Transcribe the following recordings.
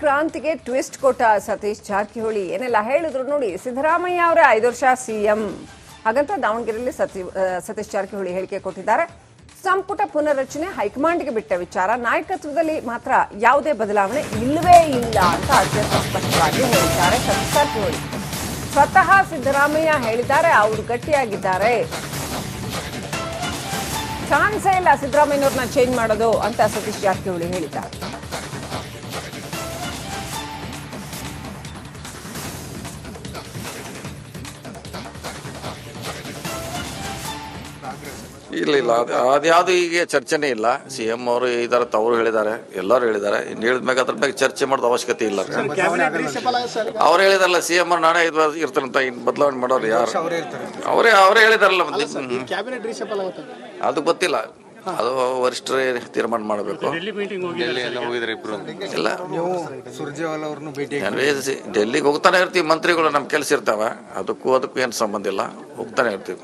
ಕ್ರಾಂತಿಗೆ ಟ್ವಿಸ್ಟ್ ಕೊಟ್ಟ ಸತೀಶ್ ಜಾರಕಿಹೊಳಿ ಏನೆಲ್ಲ ಹೇಳಿದ್ರು ನೋಡಿ. ಸಿದ್ದರಾಮಯ್ಯ ಅವರ 5 ವರ್ಷ ಸಿಎಂ ಹಾಗಂತ ದಾವಣಗೆರೆಯಲ್ಲಿ ಸತೀಶ್ ಜಾರಕಿಹೊಳಿ ಹೇಳಿಕೆ ಕೊಟ್ಟಿದ್ದಾರೆ. ಸಂಪುಟ ಪುನರ್ರಚನೆ ಹೈಕಮಾಂಡ್ಗೆ ಬಿಟ್ಟ ವಿಚಾರ, ನಾಯಕತ್ವದಲ್ಲಿ ಮಾತ್ರ ಯಾವುದೇ ಬದಲಾವಣೆ ಇಲ್ಲವೇ ಇಲ್ಲ ಅಂತ ಅತ್ಯಂತ ಸ್ಪಷ್ಟವಾಗಿ ಹೇಳಿದ್ದಾರೆ ಸತೀಶ್ ಜಾರಕಿಹೊಳಿ. ಸ್ವತಃ ಸಿದ್ದರಾಮಯ್ಯ ಹೇಳಿದ್ದಾರೆ, ಅವರು ಗಟ್ಟಿಯಾಗಿದ್ದಾರೆ, ಚಾನ್ಸೇ ಇಲ್ಲ ಸಿದ್ದರಾಮಯ್ಯನವ್ರನ್ನ ಚೇಂಜ್ ಮಾಡೋದು ಅಂತ ಸತೀಶ್ ಜಾರಕಿಹೊಳಿ ಹೇಳಿದ್ದಾರೆ. ಇಲ್ಲ ಅದ್ಯಾವುದು ಈಗ ಚರ್ಚೆನೇ ಇಲ್ಲ. ಸಿಎಂ ಅವರು ಇದಾರೆ, ಅವರು ಹೇಳಿದ್ದಾರೆ, ಎಲ್ಲರೂ ಹೇಳಿದ್ದಾರೆ. ಇನ್ನು ಹೇಳಿದ್ಮ್ಯಾಗ ಅದ್ರ ಬಗ್ಗೆ ಚರ್ಚೆ ಮಾಡೋದು ಅವಶ್ಯಕತೆ ಇಲ್ಲ. ಅವ್ರು ಹೇಳಿದಾರಲ್ಲ, ಸಿಎಂ ಅವ್ರು ನಾಳೆ ಇರ್ತಾರಂತ, ಇನ್ನು ಬದಲಾವಣೆ ಮಾಡೋರು ಯಾರು? ಅವರೇ ಹೇಳಿದಾರಲ್ಲ. ಅದು ಗೊತ್ತಿಲ್ಲ, ಅದು ವರಿಷ್ಠರೇ ತೀರ್ಮಾನ ಮಾಡಬೇಕು. ಇಲ್ಲ, ಡೆಲ್ಲಿಗೆ ಹೋಗ್ತಾನೆ ಇರ್ತೀವಿ, ಮಂತ್ರಿಗಳು ನಮ್ ಕೆಲಸ ಇರ್ತಾವ, ಅದಕ್ಕೂ ಏನ್ ಸಂಬಂಧ ಇಲ್ಲ, ಹೋಗ್ತಾನೆ ಇರ್ತೀವಿ.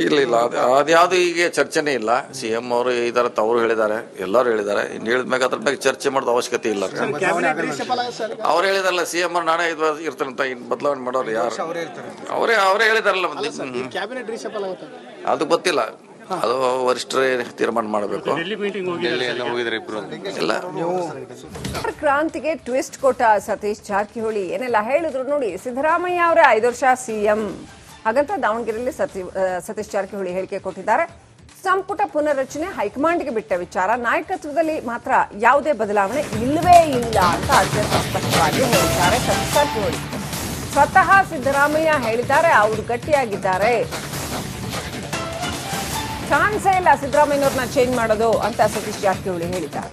ಇಲ್ಲ ಅದ್ಯಾವುದು ಈಗ ಚರ್ಚೆನೇ ಇಲ್ಲ. ಸಿಎಂ ಅವರು ಇದಾರೆ, ಅವರು ಹೇಳಿದ್ದಾರೆ, ಎಲ್ಲರೂ ಹೇಳಿದ್ದಾರೆ. ಇನ್ನು ಹೇಳಿದ್ಮ್ಯಾಗ ಅದ್ರ ಬಗ್ಗೆ ಚರ್ಚೆ ಮಾಡೋದು ಅವಶ್ಯಕತೆ ಇಲ್ಲ. ಅವ್ರು ಹೇಳಿದಾರಲ್ಲ, ಸಿಎಂ ಅವ್ರು ನಾಳೆ ಇರ್ತಾರಂತ, ಇನ್ನು ಬದಲಾವಣೆ ಮಾಡೋರು ಯಾರು? ಅವರೇ ಹೇಳಿದಾರಲ್ಲ. ಅದು ಗೊತ್ತಿಲ್ಲ, ಅದು ವರಿಷ್ಠರೇ ತೀರ್ಮಾನ ಮಾಡಬೇಕು. ಇಲ್ಲ, ಕ್ರಾಂತಿಗೆ ಟ್ವಿಸ್ಟ್ ಕೊಟ್ಟ ಸತೀಶ್ ಜಾರಕಿಹೊಳಿ ಏನೆಲ್ಲ ಹೇಳಿದ್ರು ನೋಡಿ. ಸಿದ್ದರಾಮಯ್ಯ ಅವರ 5 ವರ್ಷ ಸಿಎಂ ಹಾಗಂತ ದಾವಣಗೆರೆಯಲ್ಲಿ ಸತೀಶ್ ಜಾರಕಿಹೊಳಿ ಹೇಳಿಕೆ ಕೊಟ್ಟಿದ್ದಾರೆ. ಸಂಪುಟ ಪುನರ್ರಚನೆ ಹೈಕಮಾಂಡ್ಗೆ ಬಿಟ್ಟ ವಿಚಾರ, ನಾಯಕತ್ವದಲ್ಲಿ ಮಾತ್ರ ಯಾವುದೇ ಬದಲಾವಣೆ ಇಲ್ಲವೇ ಇಲ್ಲ ಅಂತ ಅತ್ಯಂತ ಸ್ಪಷ್ಟವಾಗಿ ಹೇಳಿದ್ದಾರೆ ಸತೀಶ್ ಜಾರಕಿಹೊಳಿ. ಸ್ವತಃ ಸಿದ್ದರಾಮಯ್ಯ ಹೇಳಿದ್ದಾರೆ, ಅವರು ಗಟ್ಟಿಯಾಗಿದ್ದಾರೆ, ಚಾನ್ಸೇ ಇಲ್ಲ ಸಿದ್ದರಾಮಯ್ಯನವ್ರನ್ನ ಚೇಂಜ್ ಮಾಡೋದು ಅಂತ ಸತೀಶ್ ಜಾರಕಿಹೊಳಿ ಹೇಳಿದ್ದಾರೆ.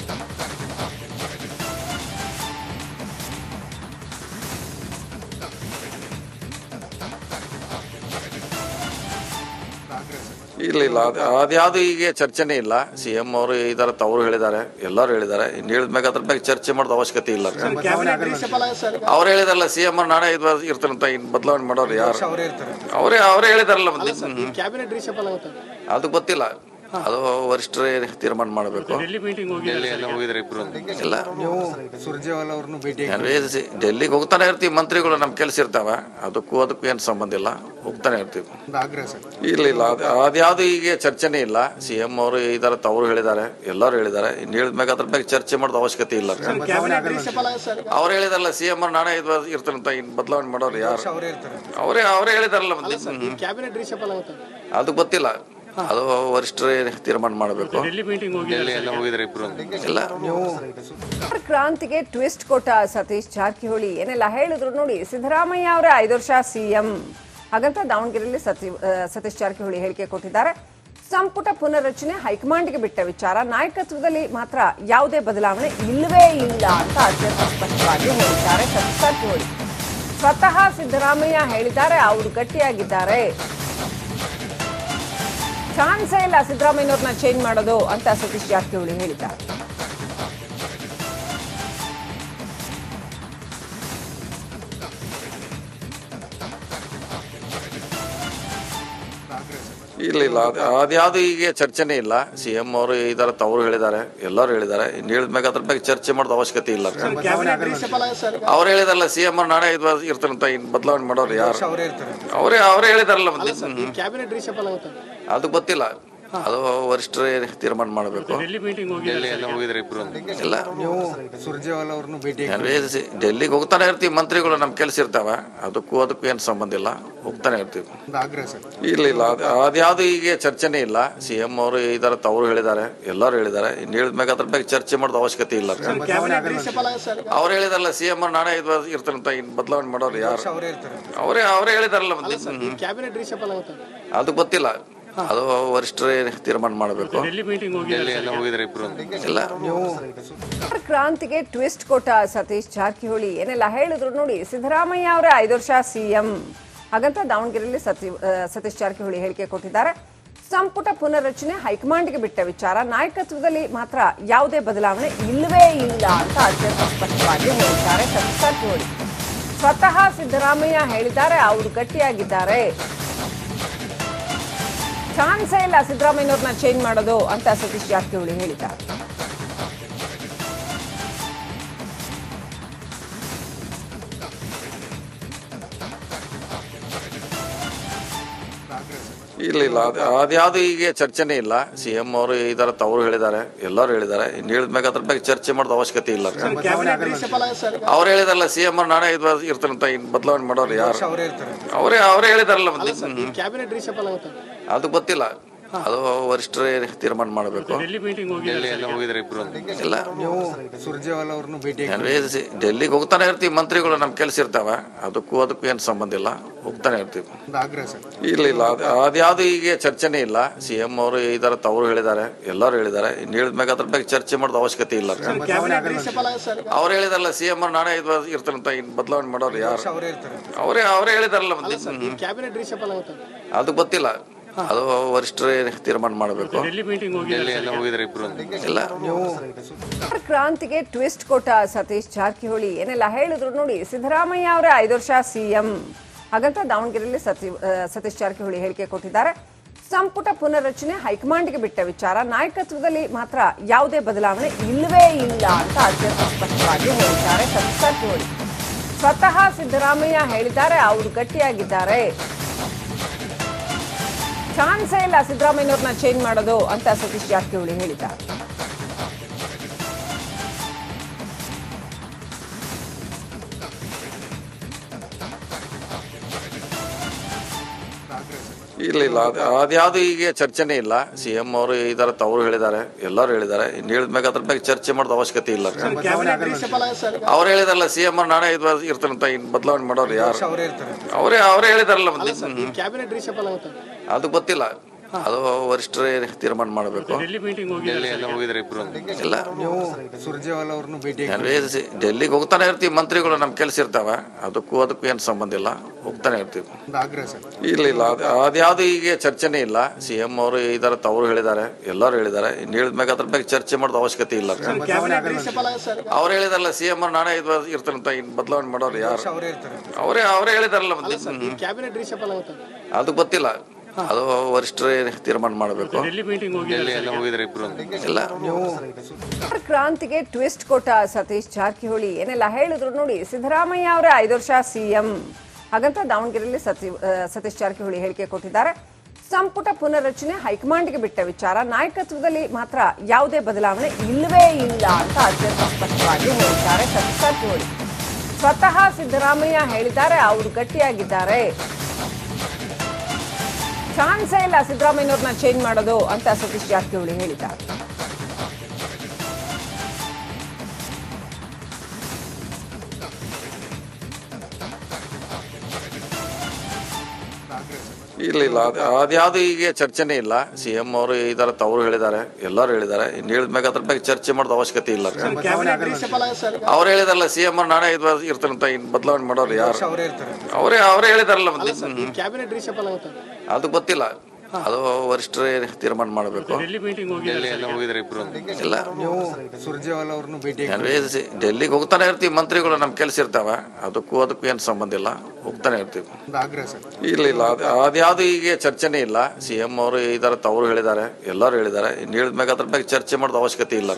ಇಲ್ಲ ಅದ್ಯಾವುದು ಈಗ ಚರ್ಚೆನೇ ಇಲ್ಲ. ಸಿಎಂ ಅವರು ಇದಾರೆ, ಅವರು ಹೇಳಿದ್ದಾರೆ, ಎಲ್ಲರೂ ಹೇಳಿದ್ದಾರೆ. ಇನ್ನು ಹೇಳಿದ್ಮ್ಯಾಗ ಅದ್ರ ಬಗ್ಗೆ ಚರ್ಚೆ ಮಾಡೋದು ಅವಶ್ಯಕತೆ ಇಲ್ಲ. ಅವ್ರು ಹೇಳಿದಾರಲ್ಲ, ಸಿಎಂ ಅವ್ರು ನಾಳೆ ಇರ್ತಾರಂತ, ಇನ್ನು ಬದಲಾವಣೆ ಮಾಡೋರು ಯಾರು? ಅವರೇ ಹೇಳಿದಾರಲ್ಲ. ಅದು ಗೊತ್ತಿಲ್ಲ, ಅದು ವರಿಷ್ಠರೇ ತೀರ್ಮಾನ ಮಾಡಬೇಕು. ಇಲ್ಲ, ಡೆಲ್ಲಿಗೆ ಹೋಗ್ತಾನೆ ಇರ್ತೀವಿ, ಮಂತ್ರಿಗಳು ನಮ್ ಕೆಲಸ ಇರ್ತಾವ, ಅದಕ್ಕೂ ಏನ್ ಸಂಬಂಧ ಇಲ್ಲ, ಹೋಗ್ತಾನೆ ಇರ್ತೀವಿ. ಇಲ್ಲ ಅದ್ಯಾವುದು ಈಗ ಚರ್ಚೆನೇ ಇಲ್ಲ. ಸಿಎಂ ಅವರು ಇದಾರೆ, ಅವರು ಹೇಳಿದ್ದಾರೆ, ಎಲ್ಲರೂ ಹೇಳಿದ್ದಾರೆ. ಇನ್ನು ಹೇಳಿದ್ಮ್ಯಾಗ ಅದ್ರ ಬಗ್ಗೆ ಚರ್ಚೆ ಮಾಡೋದು ಅವಶ್ಯಕತೆ ಇಲ್ಲ. ಅವ್ರು ಹೇಳಿದಾರಲ್ಲ, ಸಿಎಂ ಅವ್ರು ನಾಳೆ ಇರ್ತಾರಂತ, ಇನ್ನು ಬದಲಾವಣೆ ಮಾಡೋರು ಯಾರು? ಅವರೇ ಹೇಳಿದಾರಲ್ಲ. ಅದು ಗೊತ್ತಿಲ್ಲ, ಅದು ವರಿಷ್ಠರೇ ತೀರ್ಮಾನ ಮಾಡಬೇಕು. ಇಲ್ಲ, ಕ್ರಾಂತಿಗೆ ಟ್ವಿಸ್ಟ್ ಕೊಟ್ಟ ಸತೀಶ್ ಜಾರಕಿಹೊಳಿ ಏನೆಲ್ಲ ಹೇಳಿದ್ರು ನೋಡಿ. ಸಿದ್ದರಾಮಯ್ಯ ಅವರ 5 ವರ್ಷ ಸಿಎಂ ಹಾಗಂತ ದಾವಣಗೆರೆಯಲ್ಲಿ ಸತೀಶ್ ಜಾರಕಿಹೊಳಿ ಹೇಳಿಕೆ ಕೊಟ್ಟಿದ್ದಾರೆ. ಸಂಪುಟ ಪುನರ್ರಚನೆ ಹೈಕಮಾಂಡ್ಗೆ ಬಿಟ್ಟ ವಿಚಾರ, ನಾಯಕತ್ವದಲ್ಲಿ ಮಾತ್ರ ಯಾವುದೇ ಬದಲಾವಣೆ ಇಲ್ಲವೇ ಇಲ್ಲ ಅಂತ ಅತ್ಯಂತ ಸ್ಪಷ್ಟವಾಗಿ ಹೇಳಿದ್ದಾರೆ ಸತೀಶ್ ಜಾರಕಿಹೊಳಿ. ಸ್ವತಃ ಸಿದ್ದರಾಮಯ್ಯ ಹೇಳಿದ್ದಾರೆ, ಅವರು ಗಟ್ಟಿಯಾಗಿದ್ದಾರೆ, ಚಾನ್ಸೇ ಇಲ್ಲ ಸಿದ್ದರಾಮಯ್ಯನವ್ರನ್ನ ಚೇಂಜ್ ಮಾಡೋದು ಅಂತ ಸತೀಶ್ ಜಾರಕಿಹೊಳಿ ಹೇಳಿದ್ದಾರೆ. ಇಲ್ಲ ಅದ್ಯಾವುದು ಈಗ ಚರ್ಚೆನೇ ಇಲ್ಲ. ಸಿಎಂ ಅವರು ಇದಾರೆ, ಅವರು ಹೇಳಿದ್ದಾರೆ, ಎಲ್ಲರೂ ಹೇಳಿದ್ದಾರೆ. ಇನ್ನು ಹೇಳಿದ್ಮ್ಯಾಗ ಅದ್ರ ಬಗ್ಗೆ ಚರ್ಚೆ ಮಾಡೋದು ಅವಶ್ಯಕತೆ ಇಲ್ಲ. ಅವ್ರು ಹೇಳಿದಾರಲ್ಲ, ಸಿಎಂ ಅವ್ರು ನಾಳೆ ಇರ್ತಾರಂತ, ಇನ್ನು ಬದಲಾವಣೆ ಮಾಡೋರು ಯಾರು? ಅವರೇ ಹೇಳಿದಾರಲ್ಲ. ಅದು ಗೊತ್ತಿಲ್ಲ, ಅದು ವರಿಷ್ಠರೇ ತೀರ್ಮಾನ ಮಾಡಬೇಕು. ಇಲ್ಲ, ಡೆಲ್ಲಿಗೆ ಹೋಗ್ತಾನೆ ಇರ್ತೀವಿ, ಮಂತ್ರಿಗಳು ನಮ್ ಕೆಲಸ ಇರ್ತಾವ, ಅದಕ್ಕೂ ಏನ್ ಸಂಬಂಧ ಇಲ್ಲ, ಹೋಗ್ತಾನೆ ಇರ್ತೀವಿ. ಇಲ್ಲ ಅದ್ಯಾವುದು ಈಗ ಚರ್ಚೆನೇ ಇಲ್ಲ. ಸಿಎಂ ಅವರು ಇದಾರೆ, ಅವರು ಹೇಳಿದ್ದಾರೆ, ಎಲ್ಲರೂ ಹೇಳಿದ್ದಾರೆ. ಇನ್ನು ಹೇಳಿದ್ಮ್ಯಾಗ ಅದ್ರ ಬಗ್ಗೆ ಚರ್ಚೆ ಮಾಡೋದು ಅವಶ್ಯಕತೆ ಇಲ್ಲ. ಅವ್ರು ಹೇಳಿದಾರಲ್ಲ, ಸಿಎಂ ಅವ್ರು ನಾಳೆ ಇರ್ತಾರಂತ, ಇನ್ನು ಬದಲಾವಣೆ ಮಾಡೋರು ಯಾರು? ಅವರೇ ಹೇಳಿದಾರಲ್ಲ. ಅದು ಗೊತ್ತಿಲ್ಲ, ಅದು ವರಿಷ್ಠರೇ ತೀರ್ಮಾನ ಮಾಡಬೇಕು. ಇಲ್ಲ, ಕ್ರಾಂತಿಗೆ ಟ್ವಿಸ್ಟ್ ಕೊಟ್ಟ ಸತೀಶ್ ಜಾರಕಿಹೊಳಿ ಏನೆಲ್ಲ ಹೇಳಿದ್ರು ನೋಡಿ. ಸಿದ್ದರಾಮಯ್ಯ ಅವರ 5 ವರ್ಷ ಸಿಎಂ ಹಾಗಂತ ದಾವಣಗೆರೆಯಲ್ಲಿ ಸತೀಶ್ ಜಾರಕಿಹೊಳಿ ಹೇಳಿಕೆ ಕೊಟ್ಟಿದ್ದಾರೆ. ಸಂಪುಟ ಪುನರ್ರಚನೆ ಹೈಕಮಾಂಡ್ಗೆ ಬಿಟ್ಟ ವಿಚಾರ, ನಾಯಕತ್ವದಲ್ಲಿ ಮಾತ್ರ ಯಾವುದೇ ಬದಲಾವಣೆ ಇಲ್ಲವೇ ಇಲ್ಲ ಅಂತ ಅತ್ಯಂತ ಸ್ಪಷ್ಟವಾಗಿ ಹೇಳಿದ್ದಾರೆ ಸತೀಶ್ ಜಾರಕಿಹೊಳಿ. ಸ್ವತಃ ಸಿದ್ದರಾಮಯ್ಯ ಹೇಳಿದ್ದಾರೆ, ಅವರು ಗಟ್ಟಿಯಾಗಿದ್ದಾರೆ, ಚಾನ್ಸೇ ಇಲ್ಲ ಸಿದ್ದರಾಮಯ್ಯನವ್ರನ್ನ ಚೇಂಜ್ ಮಾಡೋದು ಅಂತ ಸತೀಶ್ ಜಾರಕಿಹೊಳಿ ಹೇಳಿದ್ದಾರೆ. ಇಲ್ಲ ಅದ್ಯಾವುದು ಈಗ ಚರ್ಚೆನೇ ಇಲ್ಲ. ಸಿಎಂ ಅವರು ಇದರ ತವರು ಹೇಳಿದ್ದಾರೆ, ಎಲ್ಲರೂ ಹೇಳಿದ್ದಾರೆ. ಇನ್ನು ಹೇಳಿದ್ಮ್ಯಾಗ ಅದ್ರ ಬಗ್ಗೆ ಚರ್ಚೆ ಮಾಡೋದು ಅವಶ್ಯಕತೆ ಇಲ್ಲ. ಅವ್ರು ಹೇಳಿದಾರಲ್ಲ, ಸಿಎಂ ಅವ್ರು ನಾನೇ ಇರ್ತಾರೆ ಅಂತ ಇನ್ನು ಬದಲಾವಣೆ ಮಾಡೋರು ಯಾರು? ಅವರೇ ಹೇಳಿದಾರಲ್ಲ. ಅದು ಗೊತ್ತಿಲ್ಲ, ಅದು ವರಿಷ್ಠರೇ ತೀರ್ಮಾನ ಮಾಡಬೇಕು. ಇಲ್ಲ, ಡೆಲ್ಲಿಗೆ ಹೋಗ್ತಾನೆ ಇರ್ತೀವಿ, ಮಂತ್ರಿಗಳು ನಮ್ ಕೆಲಸ ಇರ್ತಾವ. ಅದಕ್ಕೂ ಏನ್ ಸಂಬಂಧ ಇಲ್ಲ, ಹೋಗ್ತಾನೆ ಇರ್ತೀವಿ. ಇಲ್ಲ ಅದ್ಯಾವುದು ಈಗ ಚರ್ಚೆನೇ ಇಲ್ಲ. ಸಿಎಂ ಅವರು ಇದರ ತವರು ಹೇಳಿದ್ದಾರೆ, ಎಲ್ಲರೂ ಹೇಳಿದ್ದಾರೆ. ಇನ್ನು ಹೇಳಿದ್ಮ್ಯಾಗ ಅದ್ರ ಬಗ್ಗೆ ಚರ್ಚೆ ಮಾಡೋದು ಅವಶ್ಯಕತೆ ಇಲ್ಲ. ಅವ್ರು ಹೇಳಿದಾರಲ್ಲ, ಸಿಎಂ ಅವ್ರು ನಾನೇ ಇರ್ತಾರೆ ಅಂತ ಇನ್ನು ಬದಲಾವಣೆ ಮಾಡೋರು ಯಾರು? ಅವರೇ ಹೇಳಿದಾರಲ್ಲ. ಅದು ಗೊತ್ತಿಲ್ಲ, ಅದು ವರಿಷ್ಠರೇ ತೀರ್ಮಾನ ಮಾಡಬೇಕು. ಇಲ್ಲ, ಕ್ರಾಂತಿಗೆ ಟ್ವಿಸ್ಟ್ ಕೊಟ್ಟ ಸತೀಶ್ ಜಾರಕಿಹೊಳಿ ಏನೆಲ್ಲ ಹೇಳಿದ್ರು ನೋಡಿ. ಸಿದ್ದರಾಮಯ್ಯ ಅವರ 5 ವರ್ಷ ಸಿಎಂ, ಹಾಗಂತ ದಾವಣಗೆರೆಯಲ್ಲಿ ಸತೀಶ್ ಜಾರಕಿಹೊಳಿ ಹೇಳಿಕೆ ಕೊಟ್ಟಿದ್ದಾರೆ. ಸಂಪುಟ ಪುನರ್ರಚನೆ ಹೈಕಮಾಂಡ್ಗೆ ಬಿಟ್ಟ ವಿಚಾರ, ನಾಯಕತ್ವದಲ್ಲಿ ಮಾತ್ರ ಯಾವುದೇ ಬದಲಾವಣೆ ಇಲ್ಲವೇ ಇಲ್ಲ ಅಂತ ಅತ್ಯಂತ ಸ್ಪಷ್ಟವಾಗಿ ಹೇಳಿದ್ದಾರೆ ಸತೀಶ್ ಜಾರಕಿಹೊಳಿ. ಸ್ವತಃ ಸಿದ್ದರಾಮಯ್ಯ ಹೇಳಿದ್ದಾರೆ, ಅವರು ಗಟ್ಟಿಯಾಗಿದ್ದಾರೆ, ಚಾನ್ಸೇ ಇಲ್ಲ ಸಿದ್ದರಾಮಯ್ಯವ್ರನ್ನ ಚೇಂಜ್ ಮಾಡೋದು ಅಂತ ಸತೀಶ್ ಜಾರಕಿಹೊಳಿ ಹೇಳಿದ್ದಾರೆ. ಇಲ್ಲ ಅದ್ಯಾವುದು ಈಗ ಚರ್ಚೆನೇ ಇಲ್ಲ. ಸಿಎಂ ಅವರು ಇದರ ತವರು ಹೇಳಿದ್ದಾರೆ, ಎಲ್ಲರೂ ಹೇಳಿದ್ದಾರೆ. ಇನ್ನು ಹೇಳಿದ್ಮ್ಯಾಗ ಅದ್ರ ಬಗ್ಗೆ ಚರ್ಚೆ ಮಾಡೋದು ಅವಶ್ಯಕತೆ ಇಲ್ಲ. ಅವ್ರು ಹೇಳಿದಾರಲ್ಲ, ಸಿಎಂ ಅವ್ರು ನಾನೇ ಇರ್ತಾರೆ ಅಂತ ಇನ್ನು ಬದಲಾವಣೆ ಮಾಡೋರು ಯಾರು? ಅವರೇ ಹೇಳಿದಾರಲ್ಲ. ಅದು ಗೊತ್ತಿಲ್ಲ, ಅದು ವರಿಷ್ಠರೇ ತೀರ್ಮಾನ ಮಾಡಬೇಕು. ಇಲ್ಲ, ಡೆಲ್ಲಿಗೆ ಹೋಗ್ತಾನೆ ಇರ್ತೀವಿ, ಮಂತ್ರಿಗಳು ನಮ್ ಕೆಲಸ ಇರ್ತಾವ. ಅದಕ್ಕೂ ಏನ್ ಸಂಬಂಧ ಇಲ್ಲ, ಹೋಗ್ತಾನೆ ಇರ್ತೀವಿ. ಇಲ್ಲ ಅದ್ಯಾವುದು ಈಗ ಚರ್ಚೆನೇ ಇಲ್ಲ. ಸಿಎಂ ಅವರು ಇದರ ತವರು ಹೇಳಿದ್ದಾರೆ, ಎಲ್ಲರೂ ಹೇಳಿದ್ದಾರೆ. ಇನ್ನು ಹೇಳಿದ್ಮ್ಯಾಗ ಅದ್ರ ಬಗ್ಗೆ ಚರ್ಚೆ ಮಾಡೋದು ಅವಶ್ಯಕತೆ ಇಲ್ಲ. ಅವ್ರು ಹೇಳಿದಾರಲ್ಲ, ಸಿಎಂ ಅವ್ರು ನಾನೇ ಇರ್ತಾರೆ ಅಂತ ಇನ್ನು ಬದಲಾವಣೆ ಮಾಡೋರು ಯಾರು? ಅವರೇ ಹೇಳಿದಾರಲ್ಲ. ಅದು ಗೊತ್ತಿಲ್ಲ, ಅದು ವರಿಷ್ಠರೇ ತೀರ್ಮಾನ ಮಾಡಬೇಕು. ಇಲ್ಲ, ಕ್ರಾಂತಿಗೆ ಟ್ವಿಸ್ಟ್ ಕೊಟ್ಟ ಸತೀಶ್ ಜಾರಕಿಹೊಳಿ ಏನೆಲ್ಲ ಹೇಳಿದ್ರು ನೋಡಿ. ಸಿದ್ದರಾಮಯ್ಯ ಅವರ 5 ವರ್ಷ ಸಿಎಂ, ಹಾಗಂತ ದಾವಣಗೆರೆಯಲ್ಲಿ ಸತೀಶ್ ಜಾರಕಿಹೊಳಿ ಹೇಳಿಕೆ ಕೊಟ್ಟಿದ್ದಾರೆ. ಸಂಪುಟ ಪುನರ್ರಚನೆ ಹೈಕಮಾಂಡ್ಗೆ ಬಿಟ್ಟ ವಿಚಾರ, ನಾಯಕತ್ವದಲ್ಲಿ ಮಾತ್ರ ಯಾವುದೇ ಬದಲಾವಣೆ ಇಲ್ಲವೇ ಇಲ್ಲ ಅಂತ ಅತ್ಯಂತ ಸ್ಪಷ್ಟವಾಗಿ ಹೇಳಿದ್ದಾರೆ ಸತೀಶ್ ಜಾರಕಿಹೊಳಿ. ಸ್ವತಃ ಸಿದ್ದರಾಮಯ್ಯ ಹೇಳಿದ್ದಾರೆ, ಅವರು ಗಟ್ಟಿಯಾಗಿದ್ದಾರೆ, ಚಾನ್ಸೇ ಇಲ್ಲ ಸಿದ್ದರಾಮಯ್ಯವ್ರನ್ನ ಚೇಂಜ್ ಮಾಡೋದು ಅಂತ ಸತೀಶ್ ಜಾರಕಿಹೊಳಿ ಹೇಳಿದ್ದಾರೆ. ಇಲ್ಲ ಅದ್ಯಾವುದು ಈಗ ಚರ್ಚೆನೇ ಇಲ್ಲ. ಸಿಎಂ ಅವರು ಇದರ ತವರು ಹೇಳಿದ್ದಾರೆ, ಎಲ್ಲರೂ ಹೇಳಿದ್ದಾರೆ. ಇನ್ನು ಹೇಳಿದ್ಮ್ಯಾಗ ಅದ್ರ ಬಗ್ಗೆ ಚರ್ಚೆ ಮಾಡೋದು ಅವಶ್ಯಕತೆ ಇಲ್ಲ. ಅವ್ರು ಹೇಳಿದಾರಲ್ಲ, ಸಿಎಂ ಅವ್ರು ನಾನೇ ಇರ್ತಾರೆ ಅಂತ ಇನ್ನು ಬದಲಾವಣೆ ಮಾಡೋರು ಯಾರು? ಅವರೇ ಹೇಳಿದಾರಲ್ಲ. ಅದು ಗೊತ್ತಿಲ್ಲ, ಅದು ವರಿಷ್ಠರೇ ತೀರ್ಮಾನ ಮಾಡಬೇಕು. ಇಲ್ಲ, ಡೆಲ್ಲಿಗೆ ಹೋಗ್ತಾನೆ ಇರ್ತೀವಿ, ಮಂತ್ರಿಗಳು ನಮ್ ಕೆಲಸ ಇರ್ತಾವ. ಅದಕ್ಕೂ ಏನ್ ಸಂಬಂಧ ಇಲ್ಲ, ಹೋಗ್ತಾನೆ ಇರ್ತೀವಿ. ಇಲ್ಲ ಅದ್ಯಾವುದು ಈಗ ಚರ್ಚೆನೇ ಇಲ್ಲ. ಸಿಎಂ ಅವರು ಇದರ ತವರು ಹೇಳಿದ್ದಾರೆ, ಎಲ್ಲರೂ ಹೇಳಿದ್ದಾರೆ. ಇನ್ನು ಹೇಳಿದ್ಮ್ಯಾಗ ಅದ್ರ ಬಗ್ಗೆ ಚರ್ಚೆ ಮಾಡೋದು ಅವಶ್ಯಕತೆ ಇಲ್ಲ.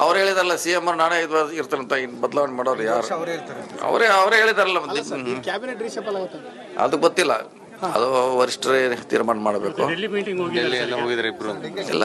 ಅವ್ರು ಹೇಳಿದಾರಲ್ಲ, ಸಿಎಂ ಅವ್ರು ನಾನೇ ಇರ್ತಾರೆ ಅಂತ ಇನ್ನು ಬದಲಾವಣೆ ಮಾಡೋರು ಯಾರು? ಅವರೇ ಹೇಳಿದಾರಲ್ಲ. ಅದು ಗೊತ್ತಿಲ್ಲ, ಅದು ವರಿಷ್ಠರೇ ತೀರ್ಮಾನ ಮಾಡಬೇಕು. ಇಲ್ಲ,